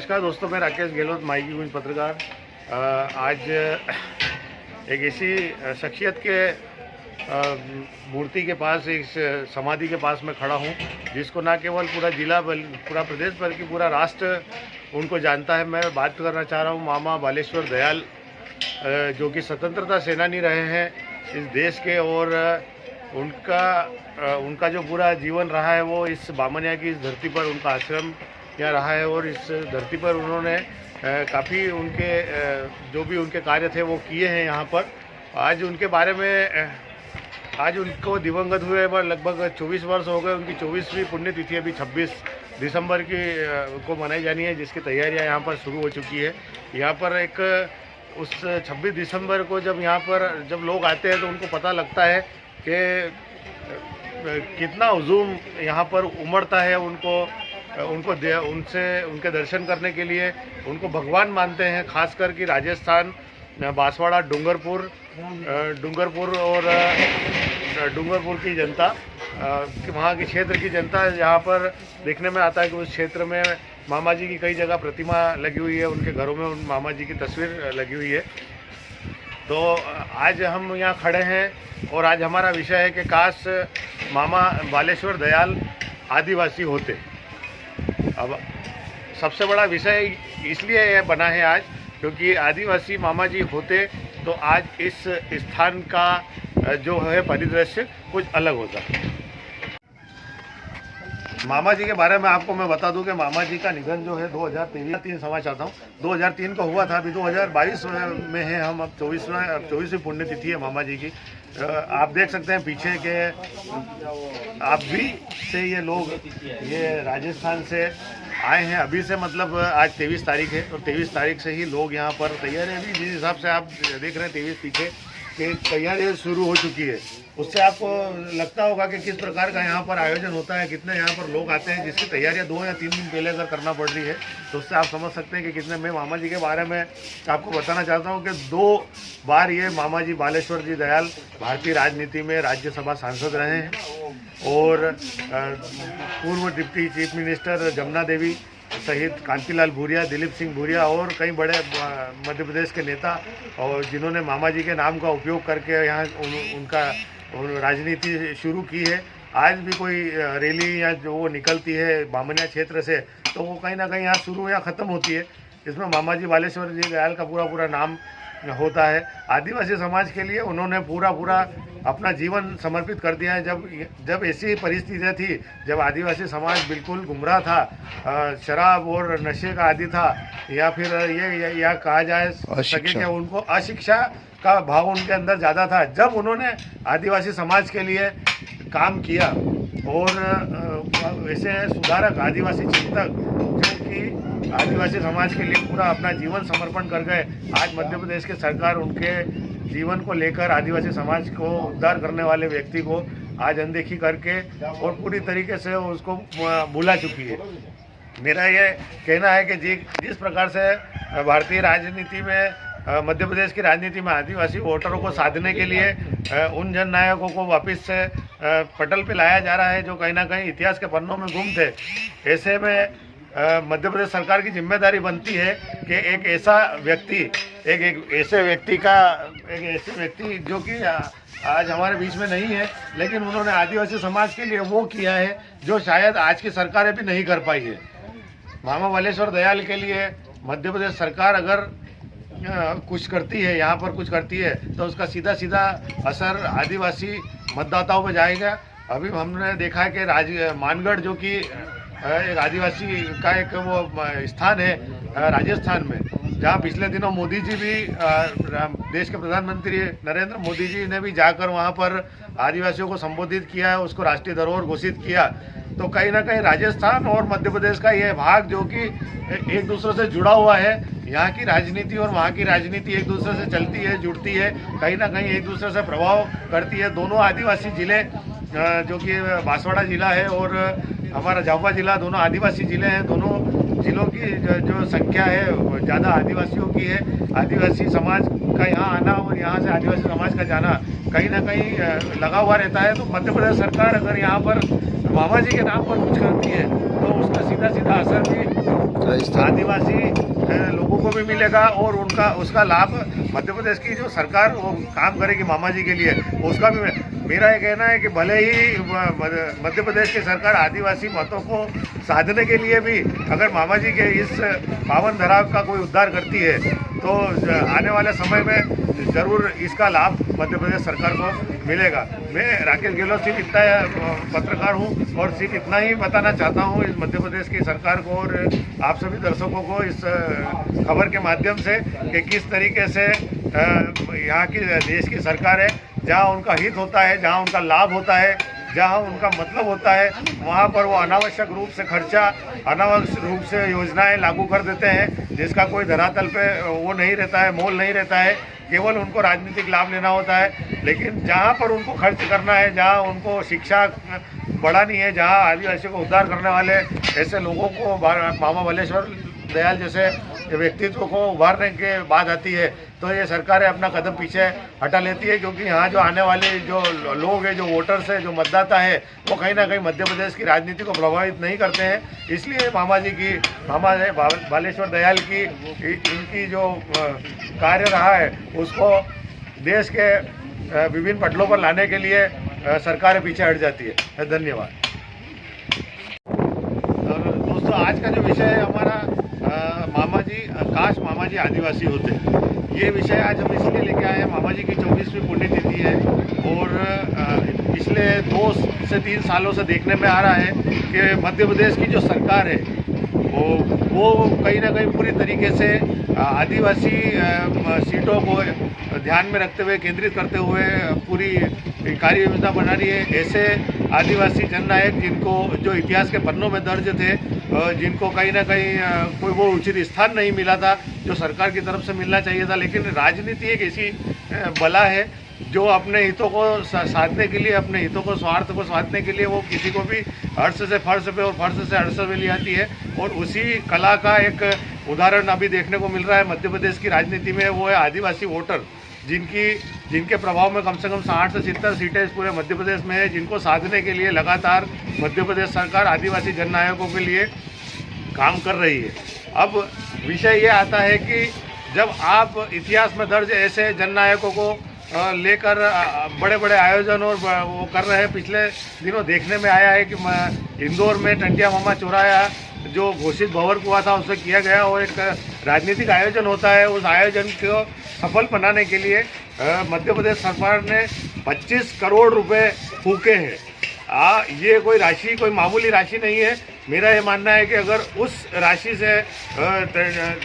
नमस्कार दोस्तों, मैं राकेश गहलोत, माई की गूंज पत्रकार। आज एक ऐसी शख्सियत के मूर्ति के पास, इस समाधि के पास मैं खड़ा हूं, जिसको ना केवल पूरा जिला पूरा प्रदेश बल्कि पूरा राष्ट्र उनको जानता है। मैं बात करना चाह रहा हूं मामा बालेश्वर दयाल, जो कि स्वतंत्रता सेनानी रहे हैं इस देश के, और उनका जो पूरा जीवन रहा है वो इस बामनिया की इस धरती पर, उनका आश्रम यहाँ रहा है और इस धरती पर उन्होंने काफ़ी उनके जो भी उनके कार्य थे वो किए हैं यहाँ पर। आज उनके बारे में आज उनको दिवंगत हुए लगभग 24 वर्ष हो गए। उनकी 24वीं पुण्यतिथि अभी 26 दिसंबर की को मनाई जानी है, जिसकी तैयारियां यहाँ पर शुरू हो चुकी है। यहाँ पर एक उस 26 दिसंबर को जब लोग आते हैं तो उनको पता लगता है कि कितना हुजूम यहाँ पर उमड़ता है। उनके दर्शन करने के लिए उनको भगवान मानते हैं। खासकर कि राजस्थान, बांसवाड़ा, डूंगरपुर और डूंगरपुर की जनता, वहाँ के क्षेत्र की जनता यहाँ पर देखने में आता है कि उस क्षेत्र में मामा जी की कई जगह प्रतिमा लगी हुई है, उनके घरों में उन मामा जी की तस्वीर लगी हुई है। तो आज हम यहाँ खड़े हैं और आज हमारा विषय है कि काश मामा बालेश्वर दयाल आदिवासी होते। अब सबसे बड़ा विषय इसलिए यह बना है आज, क्योंकि आदिवासी मामा जी होते तो आज इस स्थान का जो है परिदृश्य कुछ अलग होता। मामा जी के बारे में आपको मैं बता दूं कि मामा जी का निधन जो है 2023 समझ चाहता हूँ 2003 को हुआ था। अभी 2022 में है हम, अब 24वीं पुण्यतिथि है मामा जी की। आप देख सकते हैं पीछे के आप भी से ये लोग ये राजस्थान से आए हैं। अभी से मतलब आज 23 तारीख है और 23 तारीख से ही लोग यहाँ पर तैयारी, अभी जिस हिसाब से आप देख रहे हैं 23 पीछे कि तैयारी शुरू हो चुकी है, उससे आपको लगता होगा कि किस प्रकार का यहाँ पर आयोजन होता है, कितने यहाँ पर लोग आते हैं, जिसकी तैयारियाँ 2 या 3 दिन पहले अगर करना पड़ रही है तो उससे आप समझ सकते हैं कि कितने। मैं मामा जी के बारे में आपको बताना चाहता हूँ कि 2 बार ये मामा जी बालेश्वर जी दयाल भारतीय राजनीति में राज्यसभा सांसद रहे हैं और पूर्व डिप्टी चीफ मिनिस्टर जमुना देवी सहित कांतिलाल भूरिया, दिलीप सिंह भूरिया और कई बड़े मध्य प्रदेश के नेता, और जिन्होंने मामा जी के नाम का उपयोग करके यहाँ उनका राजनीति शुरू की है। आज भी कोई रैली या जो वो निकलती है बामनिया क्षेत्र से तो वो कहीं ना कहीं यहाँ शुरू या ख़त्म होती है। इसमें मामा जी बालेश्वर जी दयाल का पूरा नाम होता है। आदिवासी समाज के लिए उन्होंने पूरा अपना जीवन समर्पित कर दिया है। जब ऐसी परिस्थितियाँ थी, जब आदिवासी समाज बिल्कुल गुमराह था, शराब और नशे का आदी था, या फिर ये कहा जाए सके कि उनको अशिक्षा का भाव उनके अंदर ज़्यादा था, जब उन्होंने आदिवासी समाज के लिए काम किया और ऐसे सुधारक, आदिवासी चिंतक जो कि आदिवासी समाज के लिए पूरा अपना जीवन समर्पण कर गए, आज मध्य प्रदेश की सरकार उनके जीवन को लेकर आदिवासी समाज को उद्धार करने वाले व्यक्ति को आज अनदेखी करके और पूरी तरीके से उसको भुला चुकी है। मेरा ये कहना है कि जिस प्रकार से भारतीय राजनीति में, मध्य प्रदेश की राजनीति में आदिवासी वोटरों को साधने के लिए उन जननायकों को वापस से पटल पे लाया जा रहा है जो कहीं ना कहीं इतिहास के पन्नों में गुम थे, ऐसे में मध्य प्रदेश सरकार की जिम्मेदारी बनती है कि एक ऐसा व्यक्ति जो कि आज हमारे बीच में नहीं है, लेकिन उन्होंने आदिवासी समाज के लिए वो किया है जो शायद आज की सरकारें भी नहीं कर पाई है। मामा बालेश्वर दयाल के लिए मध्य प्रदेश सरकार अगर कुछ करती है, यहाँ पर कुछ करती है, तो उसका सीधा असर आदिवासी मतदाताओं पर जाएगा। अभी हमने देखा है कि मानगढ़ जो कि एक आदिवासी का एक वो स्थान है राजस्थान में, जहाँ पिछले दिनों मोदी जी भी, देश के प्रधानमंत्री नरेंद्र मोदी जी ने भी जाकर वहाँ पर आदिवासियों को संबोधित किया है, उसको राष्ट्रीय धरोहर घोषित किया। तो कहीं ना कहीं राजस्थान और मध्य प्रदेश का ये भाग जो कि एक दूसरे से जुड़ा हुआ है, यहाँ की राजनीति और वहाँ की राजनीति एक दूसरे से चलती है, जुड़ती है, कहीं ना कहीं एक दूसरे से प्रभाव करती है। दोनों आदिवासी जिले जो कि बांसवाड़ा जिला है और हमारा झाबुआ जिला, दोनों आदिवासी जिले हैं। दोनों जिलों की जो संख्या है ज़्यादा आदिवासियों की है। आदिवासी समाज का यहाँ आना और यहाँ से आदिवासी समाज का जाना कहीं ना कहीं लगा हुआ रहता है। तो मध्य प्रदेश सरकार अगर यहाँ पर मामा जी के नाम पर कुछ करती है तो उसका सीधा सीधा असर भी आदिवासी लोगों को भी मिलेगा और उसका लाभ मध्य प्रदेश की जो सरकार वो काम करेगी मामा जी के लिए उसका भी मेरा ये कहना है कि भले ही मध्य प्रदेश की सरकार आदिवासी मतों को साधने के लिए भी अगर मामा जी के इस पावन धरा का कोई उद्धार करती है तो आने वाले समय में ज़रूर इसका लाभ मध्य प्रदेश सरकार को मिलेगा। मैं राकेश गहलोत सिर्फ इतना पत्रकार हूँ और सिर्फ इतना ही बताना चाहता हूँ इस मध्य प्रदेश की सरकार को और आप सभी दर्शकों को इस खबर के माध्यम से कि किस तरीके से यहाँ की देश की सरकार है, जहाँ उनका हित होता है, जहाँ उनका लाभ होता है, जहाँ उनका मतलब होता है, वहाँ पर वो अनावश्यक रूप से खर्चा, अनावश्यक रूप से योजनाएं लागू कर देते हैं जिसका कोई धरातल पे वो नहीं रहता है, मोल नहीं रहता है, केवल उनको राजनीतिक लाभ लेना होता है। लेकिन जहाँ पर उनको खर्च करना है, जहाँ उनको शिक्षा बढ़ानी है, जहाँ आदिवासियों को उद्धार करने वाले ऐसे लोगों को मामा बालेश्वर दयाल जैसे व्यक्तित्व को उभारने के बाद आती है तो ये सरकारें अपना कदम पीछे हटा लेती है, क्योंकि यहाँ जो आने वाले जो लोग हैं, जो वोटर्स हैं, जो मतदाता है, वो कहीं ना कहीं मध्य प्रदेश की राजनीति को प्रभावित नहीं करते हैं। इसलिए मामा बालेश्वर दयाल की इनकी जो कार्य रहा है उसको देश के विभिन्न पटलों पर लाने के लिए सरकारें पीछे हट जाती है। धन्यवाद। और दोस्तों, आज का जो विषय है हमारा मामा जी, काश मामा जी आदिवासी होते, ये विषय आज हम इसलिए लेके आए हैं। मामा जी की 24वीं पुण्यतिथि है और पिछले 2 से 3 सालों से देखने में आ रहा है कि मध्य प्रदेश की जो सरकार है वो कहीं ना कहीं पूरी तरीके से आदिवासी सीटों को ध्यान में रखते हुए, केंद्रित करते हुए पूरी कार्य योजना बना रही है। ऐसे आदिवासी जननायक जिनको जो इतिहास के पन्नों में दर्ज थे, जिनको कहीं ना कहीं कोई वो उचित स्थान नहीं मिला था जो सरकार की तरफ से मिलना चाहिए था। लेकिन राजनीति एक ऐसी बला है जो अपने हितों को साधने के लिए, अपने हितों को, स्वार्थ को साधने के लिए वो किसी को भी अर्श से फर्श पे और फर्श से अर्श पे ले आती है। और उसी कला का एक उदाहरण अभी देखने को मिल रहा है मध्य प्रदेश की राजनीति में। वो है आदिवासी वोटर, जिनके प्रभाव में कम से कम 60 से 70 सीटें इस पूरे मध्य प्रदेश में है, जिनको साधने के लिए लगातार मध्य प्रदेश सरकार आदिवासी जननायकों के लिए काम कर रही है। अब विषय ये आता है कि जब आप इतिहास में दर्ज ऐसे जननायकों को लेकर बड़े बड़े आयोजन और वो कर रहे हैं। पिछले दिनों देखने में आया है कि इंदौर में टंटिया मामा चौराया जो घोषित भंवर हुआ था उससे किया गया, और एक राजनीतिक आयोजन होता है। उस आयोजन को सफल बनाने के लिए मध्य प्रदेश सरकार ने 25 करोड़ रुपए फूके हैं। ये कोई राशि, कोई मामूली राशि नहीं है। मेरा ये मानना है कि अगर उस राशि से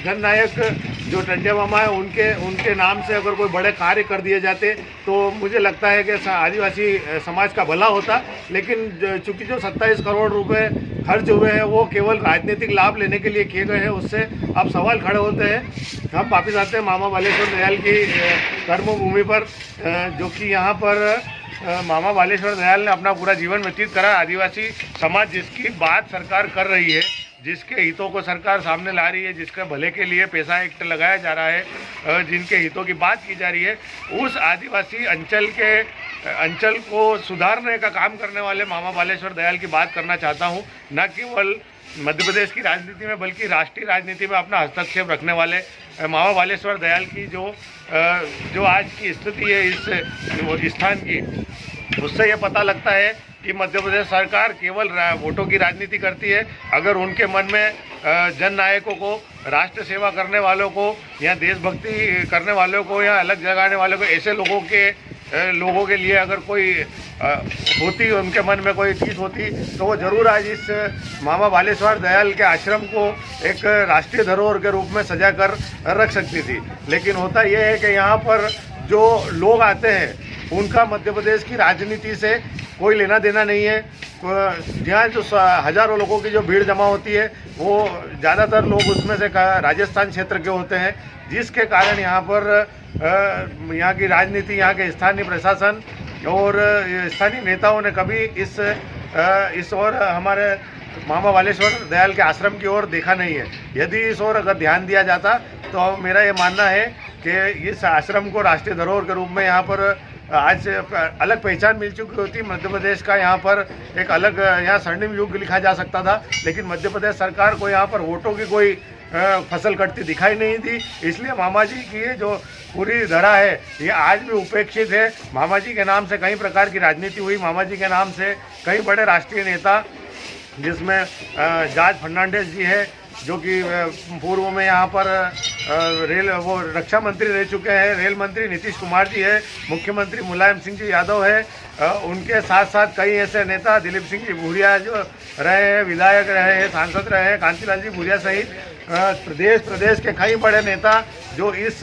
जननायक जो टंटिया मामा है उनके नाम से अगर कोई बड़े कार्य कर दिए जाते तो मुझे लगता है कि आदिवासी समाज का भला होता। लेकिन चूंकि जो 27 करोड़ रुपए खर्च हुए हैं वो केवल राजनीतिक लाभ लेने के लिए किए गए हैं, उससे अब सवाल खड़े होते हैं। हम वापिस आते हैं मामा बालेश्वर दयाल की कर्मभूमि पर, जो कि यहाँ पर मामा बालेश्वर दयाल ने अपना पूरा जीवन व्यतीत करा। आदिवासी समाज जिसकी बात सरकार कर रही है, जिसके हितों को सरकार सामने ला रही है, जिसके भले के लिए पैसा एक्ट लगाया जा रहा है, जिनके हितों की बात की जा रही है, उस आदिवासी अंचल को सुधारने का काम करने वाले मामा बालेश्वर दयाल की बात करना चाहता हूँ। न केवल मध्य प्रदेश की राजनीति में बल्कि राष्ट्रीय राजनीति में अपना हस्तक्षेप रखने वाले मामा बालेश्वर दयाल की जो आज की स्थिति है इस स्थान की, उससे ये पता लगता है कि मध्य प्रदेश सरकार केवल वोटों की राजनीति करती है। अगर उनके मन में जननायकों को, राष्ट्र सेवा करने वालों को या देशभक्ति करने वालों को या अलग जगाने वालों को, ऐसे लोगों के लिए अगर कोई होती, उनके मन में कोई चीज़ होती तो वो ज़रूर आज इस मामा बालेश्वर दयाल के आश्रम को एक राष्ट्रीय धरोहर के रूप में सजा कर रख सकती थी। लेकिन होता यह है कि यहाँ पर जो लोग आते हैं उनका मध्य प्रदेश की राजनीति से कोई लेना देना नहीं है। यहाँ जो हज़ारों लोगों की जो भीड़ जमा होती है वो ज़्यादातर लोग उसमें से राजस्थान क्षेत्र के होते हैं, जिसके कारण यहाँ पर यहाँ की राजनीति, यहाँ के स्थानीय प्रशासन और स्थानीय नेताओं ने कभी इस ओर हमारे मामा बालेश्वर दयाल के आश्रम की ओर देखा नहीं है। यदि इस ओर अगर ध्यान दिया जाता तो मेरा ये मानना है कि इस आश्रम को राष्ट्रीय धरोहर के रूप में यहाँ पर आज अलग पहचान मिल चुकी होती। मध्य प्रदेश का यहाँ पर एक अलग यहाँ स्वर्णिम युग लिखा जा सकता था, लेकिन मध्य प्रदेश सरकार को यहाँ पर वोटों की कोई फसल कटती दिखाई नहीं दी। इसलिए मामा जी की ये जो पूरी धरा है ये आज भी उपेक्षित है। मामा जी के नाम से कई प्रकार की राजनीति हुई, मामा जी के नाम से कई बड़े राष्ट्रीय नेता, जिसमें जॉर्ज फर्नांडिस जी है जो कि पूर्व में यहाँ पर रक्षा मंत्री रह चुके हैं, रेल मंत्री नीतीश कुमार जी है, मुख्यमंत्री मुलायम सिंह जी यादव है, उनके साथ साथ कई ऐसे नेता, दिलीप सिंह जी भूरिया जो रहे हैं, विधायक रहे हैं, सांसद रहे हैं, कांतिलाल जी भूरिया सहित प्रदेश के कई बड़े नेता जो इस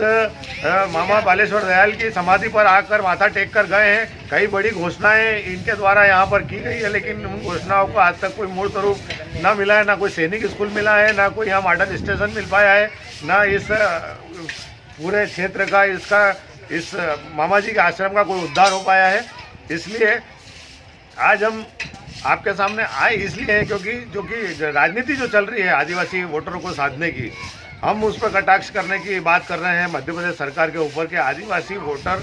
मामा बालेश्वर दयाल की समाधि पर आकर माथा टेक कर गए हैं। कई बड़ी घोषणाएं इनके द्वारा यहाँ पर की गई है, लेकिन उन घोषणाओं को आज तक कोई मूर्त रूप ना मिला है, ना कोई सैनिक स्कूल मिला है, ना कोई यहाँ मॉडल स्टेशन मिल पाया है, ना इस पूरे क्षेत्र का इस मामा जी के आश्रम का कोई उद्धार हो पाया है। इसलिए आज हम आपके सामने आए इसलिए है क्योंकि राजनीति जो चल रही है आदिवासी वोटरों को साधने की, हम उस पर कटाक्ष करने की बात कर रहे हैं मध्य प्रदेश सरकार के ऊपर के आदिवासी वोटर,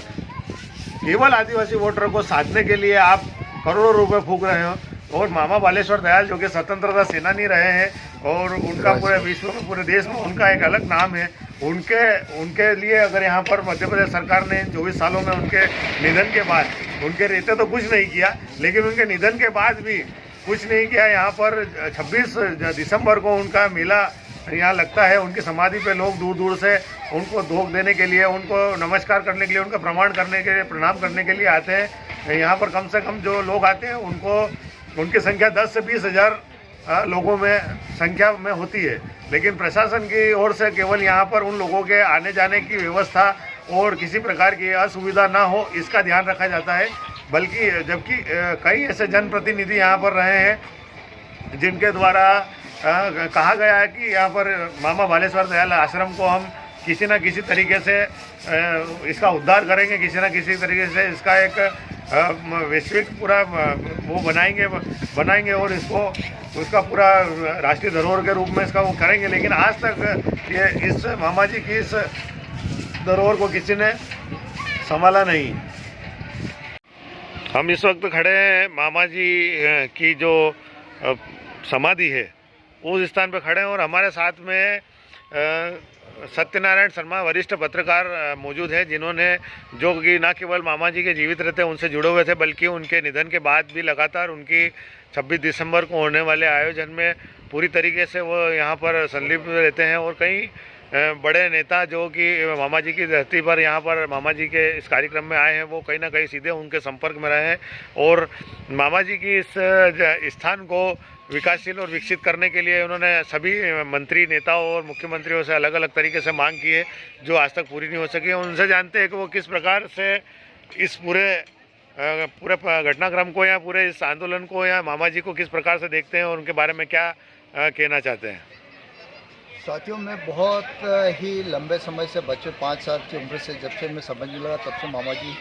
केवल आदिवासी वोटरों को साधने के लिए आप करोड़ों रुपए फूंक रहे हो। और मामा बालेश्वर दयाल जो कि स्वतंत्रता सेनानी रहे हैं और उनका पूरे विश्व में, पूरे देश में उनका एक अलग नाम है, उनके लिए अगर यहाँ पर मध्य प्रदेश सरकार ने 24 सालों में उनके निधन के बाद, उनके रहते तो कुछ नहीं किया, लेकिन उनके निधन के बाद भी कुछ नहीं किया। यहाँ पर 26 दिसंबर को उनका मेला यहाँ लगता है, उनकी समाधि पे लोग दूर दूर से उनको धोख देने के लिए, उनको नमस्कार करने के लिए, उनका प्रणाम करने के लिए आते हैं। यहाँ पर कम से कम जो लोग आते हैं उनकी संख्या 10 से 20 हज़ार लोगों में संख्या में होती है, लेकिन प्रशासन की ओर से केवल यहाँ पर उन लोगों के आने जाने की व्यवस्था और किसी प्रकार की असुविधा ना हो इसका ध्यान रखा जाता है। बल्कि जबकि कई ऐसे जनप्रतिनिधि यहाँ पर रहे हैं जिनके द्वारा कहा गया है कि यहाँ पर मामा बालेश्वर दयाल आश्रम को हम किसी न किसी तरीके से इसका उद्धार करेंगे, किसी न किसी तरीके से इसका एक वैश्विक पूरा वो बनाएंगे और उसका पूरा राष्ट्रीय धरोहर के रूप में इसका वो करेंगे। लेकिन आज तक ये इस मामा जी की इस धरोहर को किसी ने संभाला नहीं। हम इस वक्त खड़े हैं मामा जी की जो समाधि है उस स्थान पर खड़े हैं और हमारे साथ में सत्यनारायण शर्मा वरिष्ठ पत्रकार मौजूद हैं, जिन्होंने जो कि न केवल मामा जी के जीवित रहते उनसे जुड़े हुए थे, बल्कि उनके निधन के बाद भी लगातार उनकी 26 दिसंबर को होने वाले आयोजन में पूरी तरीके से वो यहाँ पर संलिप्त रहते हैं। और कई बड़े नेता जो कि मामा जी की धरती पर यहाँ पर मामा जी के इस कार्यक्रम में आए हैं, वो कहीं ना कहीं सीधे उनके संपर्क में रहे हैं और मामा जी की इस स्थान को विकासशील और विकसित करने के लिए उन्होंने सभी मंत्री, नेताओं और मुख्यमंत्रियों से अलग अलग तरीके से मांग की है, जो आज तक पूरी नहीं हो सकी है। उनसे जानते हैं कि वो किस प्रकार से इस पूरे घटनाक्रम को या पूरे इस आंदोलन को या मामा जी को किस प्रकार से देखते हैं और उनके बारे में क्या कहना चाहते हैं। साथियों, मैं बहुत ही लंबे समय से, बच्चे 5 साल की उम्र से जब से मैं समझने लगा तब से मामा जी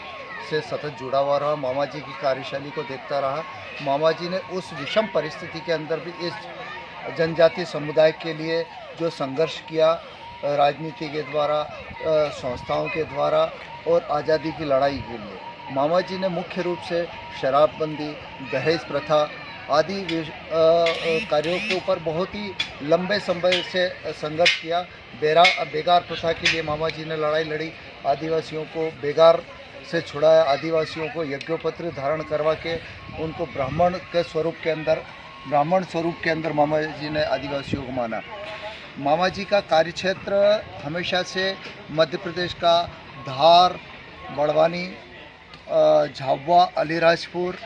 से सतत जुड़ा हुआ रहा, मामा जी की कार्यशैली को देखता रहा। मामा जी ने उस विषम परिस्थिति के अंदर भी इस जनजातीय समुदाय के लिए जो संघर्ष किया, राजनीति के द्वारा, संस्थाओं के द्वारा और आज़ादी की लड़ाई के लिए, मामा जी ने मुख्य रूप से शराबबंदी, दहेज प्रथा आदि कार्यों के ऊपर बहुत ही लंबे समय से संघर्ष किया। बेगार प्रथा के लिए मामा जी ने लड़ाई लड़ी, आदिवासियों को बेगार से छुड़ाया, आदिवासियों को यज्ञोपत्र धारण करवा के उनको ब्राह्मण स्वरूप के अंदर मामा जी ने आदिवासियों को माना। मामा जी का कार्यक्षेत्र हमेशा से मध्य प्रदेश का धार, बड़वानी, झाबुआ, अलीराजपुर,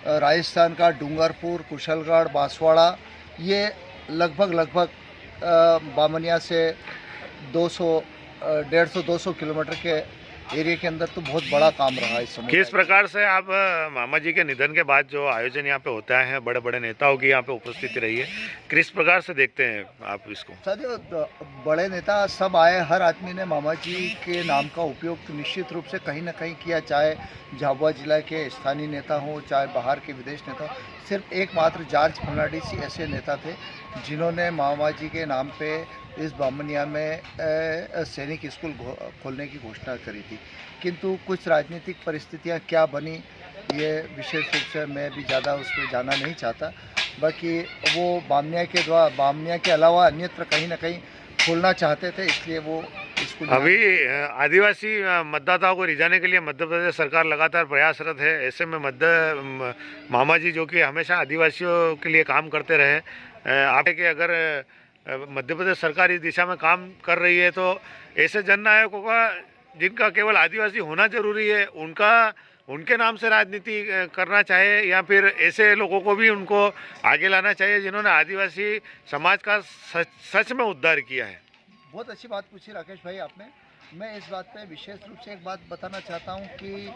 राजस्थान का डूंगरपुर, कुशलगढ़, बांसवाड़ा, ये लगभग बामनिया से 150-200 किलोमीटर के एरिया के अंदर तो बहुत बड़ा काम रहा है इस समय। किस प्रकार से आप मामा जी के निधन के बाद जो आयोजन यहाँ पे होता है, बड़े बड़े नेताओं की यहाँ पे उपस्थिति रही है, किस प्रकार से देखते हैं आप इसको? साथियों, बड़े नेता सब आए, हर आदमी ने मामा जी के नाम का उपयोग तो निश्चित रूप से कहीं ना कहीं किया, चाहे झाबुआ जिला के स्थानीय नेता हों, चाहे बाहर के विदेश नेता। सिर्फ एकमात्र जॉर्ज फर्नांडिस ही ऐसे नेता थे जिन्होंने मामा जी के नाम पे इस बामनिया में सैनिक स्कूल खोलने की घोषणा करी थी, किंतु कुछ राजनीतिक परिस्थितियां क्या बनी ये विशेष रूप से मैं भी ज़्यादा उस पर जाना नहीं चाहता। बाकी वो बामनिया के अलावा अन्यत्र कहीं ना कहीं खोलना चाहते थे, इसलिए वो स्कूल अभी आदिवासी मतदाताओं को रिझाने के लिए मध्य प्रदेश सरकार लगातार प्रयासरत है। ऐसे में मामा जी जो कि हमेशा आदिवासियों के लिए काम करते रहे, आप कि अगर मध्य प्रदेश सरकार इस दिशा में काम कर रही है तो ऐसे जननायकों का जिनका केवल आदिवासी होना जरूरी है उनके नाम से राजनीति करना चाहिए, या फिर ऐसे लोगों को भी उनको आगे लाना चाहिए जिन्होंने आदिवासी समाज का सच में उद्धार किया है। बहुत अच्छी बात पूछी राकेश भाई आपने। मैं इस बात पे विशेष रूप से एक बात बताना चाहता हूँ कि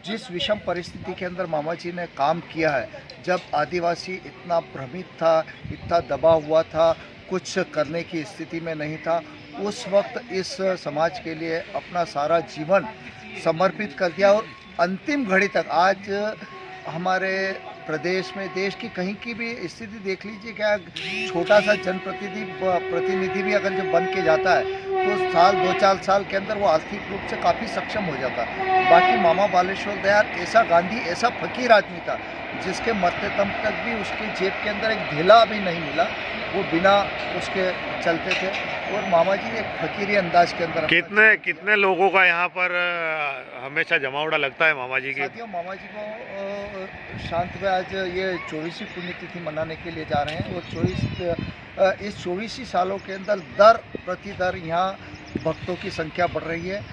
जिस विषम परिस्थिति के अंदर मामा जी ने काम किया है, जब आदिवासी इतना भ्रमित था, इतना दबा हुआ था, कुछ करने की स्थिति में नहीं था, उस वक्त इस समाज के लिए अपना सारा जीवन समर्पित कर दिया और अंतिम घड़ी तक आज हमारे प्रदेश में देश की कहीं की भी स्थिति देख लीजिए, क्या छोटा सा प्रतिनिधि भी अगर जब बन के जाता है तो साल 2-4 साल के अंदर वो आर्थिक रूप से काफ़ी सक्षम हो जाता है। बाकी मामा बालेश्वर दयाल ऐसा गांधी, ऐसा फकीर आदमी था जिसके मरते दम तक भी उसके जेब के अंदर एक ढीला भी नहीं मिला, वो बिना उसके चलते थे। और मामा जी एक फकीरी अंदाज के अंदर कितने लोगों का यहाँ पर हमेशा जमावड़ा लगता है मामा जी की। साथियों, मामा जी को शांत में आज ये 24वीं पुण्यतिथि मनाने के लिए जा रहे हैं और इस 24 सालों के अंदर दर प्रति दर यहाँ भक्तों की संख्या बढ़ रही है।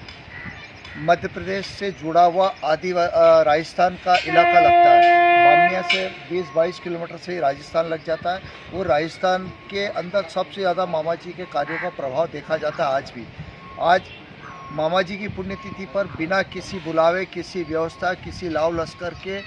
मध्य प्रदेश से जुड़ा हुआ राजस्थान का इलाका लगता है, बामनिया से 20-22 किलोमीटर से ही राजस्थान लग जाता है और राजस्थान के अंदर सबसे ज़्यादा मामा जी के कार्यों का प्रभाव देखा जाता है आज भी। आज मामा जी की पुण्यतिथि पर बिना किसी बुलावे, किसी व्यवस्था, किसी लाव लश्कर के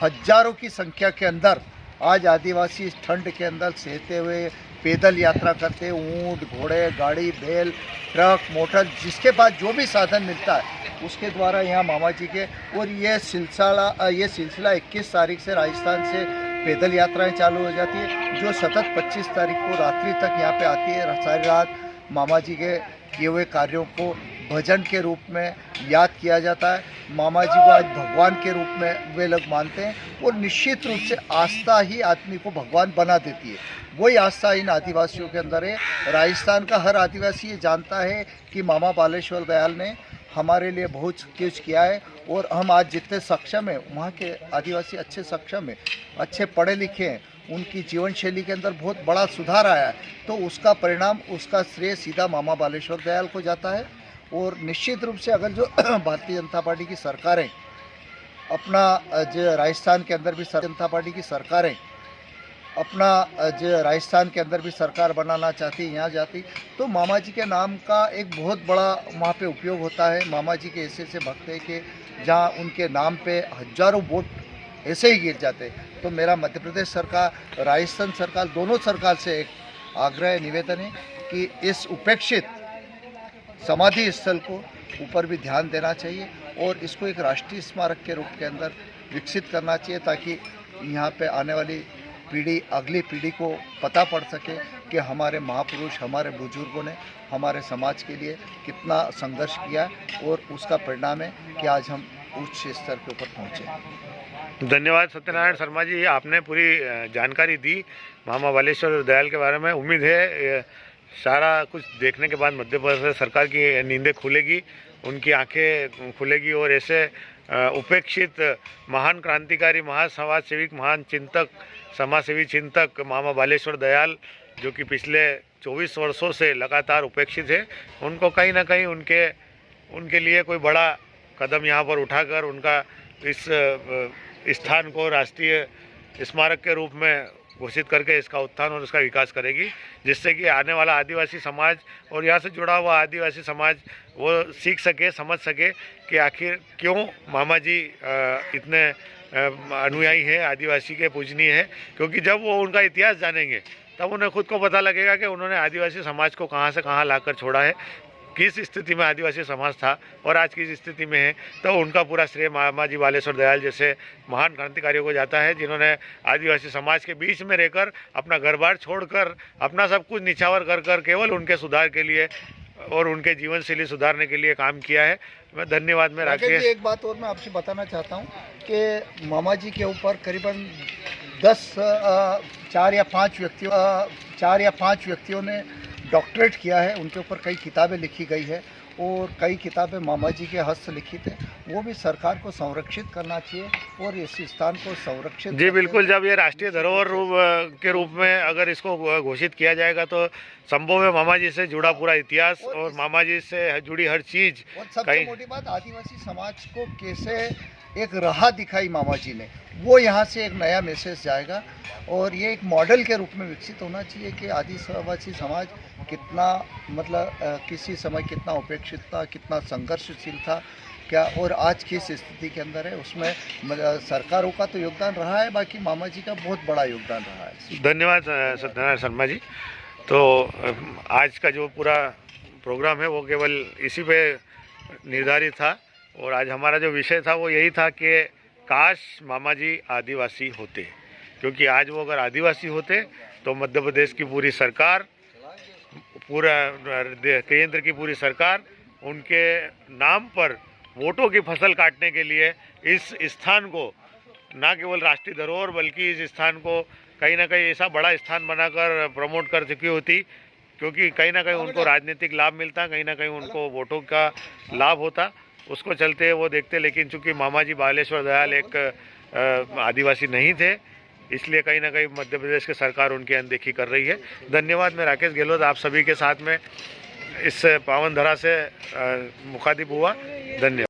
हजारों की संख्या के अंदर आज आदिवासी इस ठंड के अंदर सहते हुए पैदल यात्रा करते, ऊँट, घोड़े, गाड़ी, बैल, ट्रक, मोटर, जिसके पास जो भी साधन मिलता है उसके द्वारा यहाँ मामा जी के। और ये सिलसिला 21 तारीख से राजस्थान से पैदल यात्राएं चालू हो जाती है, जो सतत 25 तारीख को रात्रि तक यहाँ पे आती है। सारी रात मामा जी के किए हुए कार्यों को भजन के रूप में याद किया जाता है। मामा जी को आज भगवान के रूप में वे लोग मानते हैं और निश्चित रूप से आस्था ही आदमी को भगवान बना देती है। वही आस्था इन आदिवासियों के अंदर है। राजस्थान का हर आदिवासी ये जानता है कि मामा बालेश्वर दयाल ने हमारे लिए बहुत कुछ किया है और हम आज जितने सक्षम हैं, वहाँ के आदिवासी अच्छे सक्षम हैं, अच्छे पढ़े लिखे हैं, उनकी जीवन शैली के अंदर बहुत बड़ा सुधार आया है, तो उसका परिणाम, उसका श्रेय सीधा मामा बालेश्वर दयाल को जाता है। और निश्चित रूप से अगर जो भारतीय जनता पार्टी की सरकारें अपना जो राजस्थान के अंदर भी जनता पार्टी की सरकारें अपना जो राजस्थान के अंदर भी सरकार बनाना चाहती, यहाँ जाती, तो मामा जी के नाम का एक बहुत बड़ा वहाँ पे उपयोग होता है। मामा जी के ऐसे भक्त हैं कि जहाँ उनके नाम पे हजारों वोट ऐसे ही गिर जाते। तो मेरा मध्य प्रदेश सरकार, राजस्थान सरकार, दोनों सरकार से एक आग्रह, निवेदन है कि इस उपेक्षित समाधि स्थल को ऊपर भी ध्यान देना चाहिए और इसको एक राष्ट्रीय स्मारक के रूप के अंदर विकसित करना चाहिए, ताकि यहाँ पे आने वाली पीढ़ी, अगली पीढ़ी को पता पड़ सके कि हमारे महापुरुष, हमारे बुजुर्गों ने हमारे समाज के लिए कितना संघर्ष किया और उसका परिणाम है कि आज हम उच्च स्तर के ऊपर पहुँचे। धन्यवाद सत्यनारायण शर्मा जी, आपने पूरी जानकारी दी मामा बालेश्वर दयाल के बारे में। उम्मीद है सारा कुछ देखने के बाद मध्य प्रदेश सरकार की नींदें खुलेगी, उनकी आंखें खुलेगी और ऐसे उपेक्षित महान क्रांतिकारी, महान समाज सेविक, महान चिंतक, समाजसेवी चिंतक मामा बालेश्वर दयाल, जो कि पिछले 24 वर्षों से लगातार उपेक्षित है, उनको कहीं ना कहीं उनके लिए कोई बड़ा कदम यहाँ पर उठाकर उनका इस स्थान को राष्ट्रीय स्मारक के रूप में घोषित करके इसका उत्थान और उसका विकास करेगी, जिससे कि आने वाला आदिवासी समाज और यहाँ से जुड़ा हुआ आदिवासी समाज वो सीख सके, समझ सके कि आखिर क्यों मामा जी इतने अनुयायी हैं, आदिवासी के पूजनीय हैं। क्योंकि जब वो उनका इतिहास जानेंगे तब उन्हें खुद को पता लगेगा कि उन्होंने आदिवासी समाज को कहाँ से कहाँ लाकर छोड़ा है, किस स्थिति में आदिवासी समाज था और आज किस स्थिति में है, तो उनका पूरा श्रेय मामा जी बालेश्वर दयाल जैसे महान क्रांतिकारियों को जाता है, जिन्होंने आदिवासी समाज के बीच में रहकर अपना घर बार छोड़कर अपना सब कुछ निछावर कर कर केवल उनके सुधार के लिए और उनके जीवन शैली सुधारने के लिए काम किया है। मैं धन्यवाद में राकेश जी, एक बात और मैं आपसे बताना चाहता हूँ कि मामा जी के ऊपर करीबन 4 या 5 व्यक्तियों ने डॉक्टरेट किया है, उनके ऊपर कई किताबें लिखी गई है और कई किताबें मामा जी के हस्तलिखित है, वो भी सरकार को संरक्षित करना चाहिए और इस स्थान को संरक्षित। जी बिल्कुल, जब ये राष्ट्रीय धरोहर के रूप में अगर इसको घोषित किया जाएगा तो संभव है मामा जी से जुड़ा पूरा इतिहास और मामा जी से जुड़ी हर चीज। और सबसे मोटी बात, आदिवासी समाज को कैसे एक राह दिखाई मामा जी ने, वो यहाँ से एक नया मैसेज जाएगा और ये एक मॉडल के रूप में विकसित होना चाहिए कि आदिवासी समाज कितना किसी समय कितना उपेक्षित था, कितना संघर्षशील था क्या, और आज किस स्थिति के अंदर है। उसमें सरकारों का तो योगदान रहा है, बाकी मामा जी का बहुत बड़ा योगदान रहा है। धन्यवाद सत्यनारायण शर्मा जी। तो आज का जो पूरा प्रोग्राम है वो केवल इसी पे निर्धारित था और आज हमारा जो विषय था वो यही था कि काश मामा जी आदिवासी होते, क्योंकि आज वो अगर आदिवासी होते तो मध्य प्रदेश की पूरी सरकार, पूरा केंद्र की पूरी सरकार उनके नाम पर वोटों की फसल काटने के लिए इस स्थान को ना केवल राष्ट्रीय धरोहर बल्कि इस स्थान को कहीं ना कहीं ऐसा बड़ा स्थान बनाकर प्रमोट कर चुकी होती, क्योंकि कहीं ना कहीं उनको राजनीतिक लाभ मिलता, कहीं ना कहीं उनको वोटों का लाभ होता, उसको चलते वो देखते। लेकिन चूंकि मामा जी बालेश्वर दयाल एक आदिवासी नहीं थे, इसलिए कहीं ना कहीं मध्य प्रदेश की सरकार उनकी अनदेखी कर रही है। धन्यवाद। मैं राकेश गहलोत आप सभी के साथ में इस पावन धरा से मुखातिब हुआ। धन्यवाद।